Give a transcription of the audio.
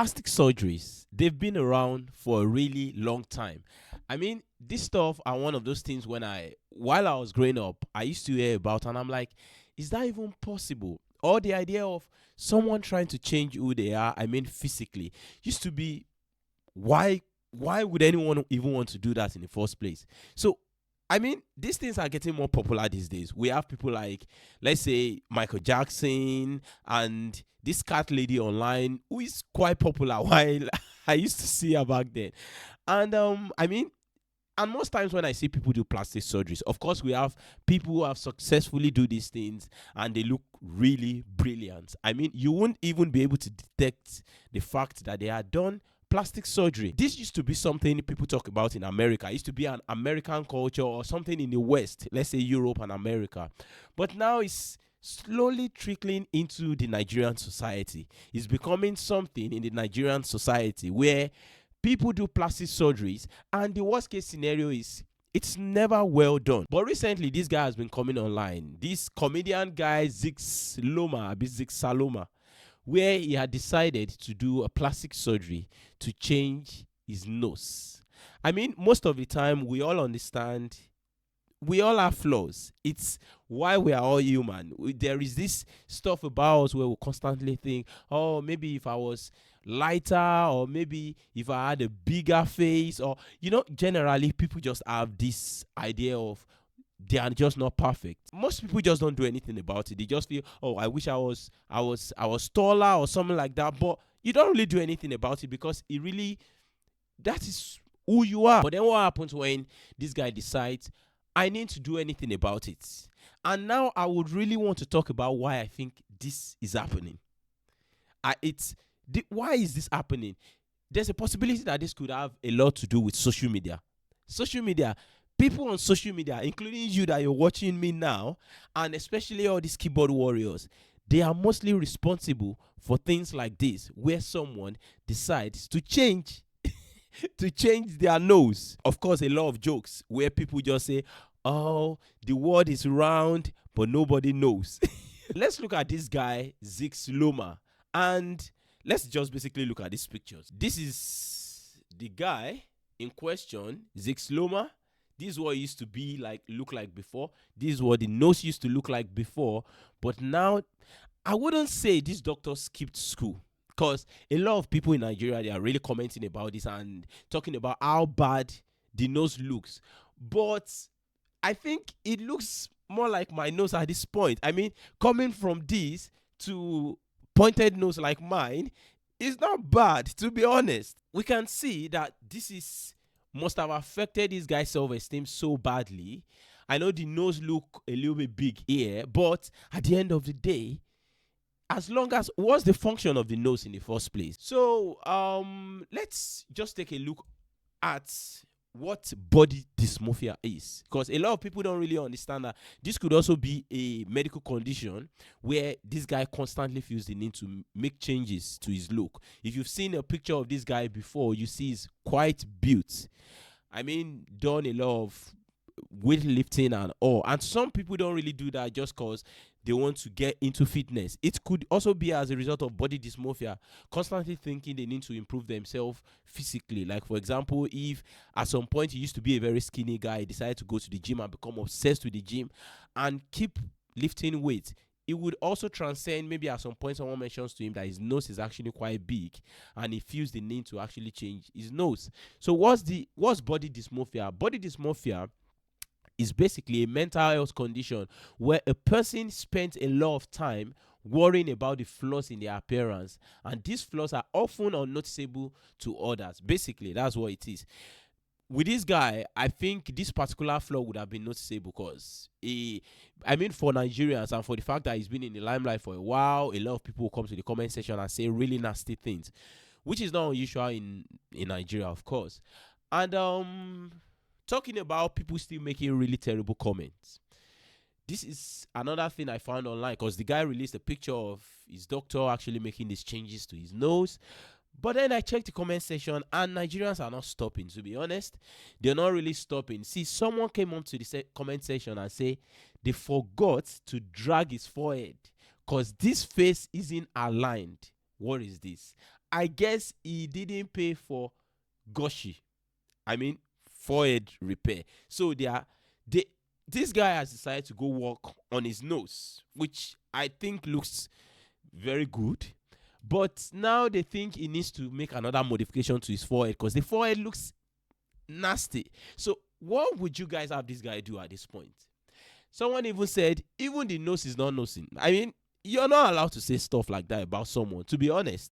Plastic surgeries, they've been around for a really long time. I mean, this stuff are one of those things while I was growing up, I used to hear about, and I'm like, is that even possible? Or the idea of someone trying to change who they are, I mean, physically, used to be, why why would anyone even want to do that in the first place? So I mean, these things are getting more popular these days. We have people like, let's say, Michael Jackson and this cat lady online who is quite popular. While I used to see her back then, and I mean, and most times when I see people do plastic surgeries, of course, we have people who have successfully do these things and they look really brilliant. I mean, you won't even be able to detect the fact that they had done plastic surgery. This used to be something people talk about in America. It used to be an American culture or something in the West, let's say Europe and America. But now it's slowly trickling into the Nigerian society. It's becoming something in the Nigerian society where people do plastic surgeries, and the worst case scenario is it's never well done. But recently, this guy has been coming online. This comedian guy, Zicsaloma, where he had decided to do a plastic surgery to change his nose. I mean, most of the time, we all understand we all have flaws. It's why we are all human. There is this stuff about us where we constantly think, oh, maybe if I was lighter, or maybe if I had a bigger face, or generally people just have this idea of they are just not perfect. Most people just don't do anything about it. They just feel, oh, I wish I was taller or something like that. But you don't really do anything about it because that is who you are. But then what happens when this guy decides, I need to do anything about it? And now I would really want to talk about why I think this is happening. Why is this happening? There's a possibility that this could have a lot to do with social media. Social media, people on social media, including you that you're watching me now, and especially all these keyboard warriors, they are mostly responsible for things like this, where someone decides to change their nose. Of course, a lot of jokes where people just say, oh, the world is round, but nobody knows. Let's look at this guy, Zicsaloma, and let's just basically look at these pictures. This is the guy in question, Zicsaloma. This is what it used to look like before. This is what the nose used to look like before. But now, I wouldn't say this doctor skipped school, because a lot of people in Nigeria, they are really commenting about this and talking about how bad the nose looks. But I think it looks more like my nose at this point. I mean, coming from this to pointed nose like mine is not bad, to be honest. We can see that must have affected this guy's self-esteem so badly. I know the nose look a little bit big here, but at the end of the day, as long as what's the function of the nose in the first place? So let's just take a look at what body dysmorphia is, because a lot of people don't really understand that this could also be a medical condition where this guy constantly feels the need to make changes to his look. If you've seen a picture of this guy before, you see he's quite built. I mean, done a lot of weightlifting and all, and some people don't really do that just because they want to get into fitness. It could also be as a result of body dysmorphia, constantly thinking they need to improve themselves physically. Like, for example, if at some point he used to be a very skinny guy, he decided to go to the gym and become obsessed with the gym and keep lifting weights, it would also transcend. Maybe at some point someone mentions to him that his nose is actually quite big and he feels the need to actually change his nose. So what's body dysmorphia? Body dysmorphia is basically a mental health condition where a person spends a lot of time worrying about the flaws in their appearance, and these flaws are often unnoticeable to others. Basically, that's what it is. With this guy, I think this particular flaw would have been noticeable because for Nigerians, and for the fact that he's been in the limelight for a while, a lot of people will come to the comment section and say really nasty things, which is not unusual in Nigeria, of course. And talking about people still making really terrible comments, this is another thing I found online, because the guy released a picture of his doctor actually making these changes to his nose. But then I checked the comment section, and Nigerians are not stopping, to be honest. They're not really stopping. See, someone came up to the comment section and say they forgot to drag his forehead because this face isn't aligned. What is this? I guess he didn't pay for Goshi. I mean, forehead repair. So they this guy has decided to go work on his nose, which I think looks very good. But now they think he needs to make another modification to his forehead because the forehead looks nasty. So what would you guys have this guy do at this point? Someone even said, even the nose is not nosing. I mean, you're not allowed to say stuff like that about someone, to be honest.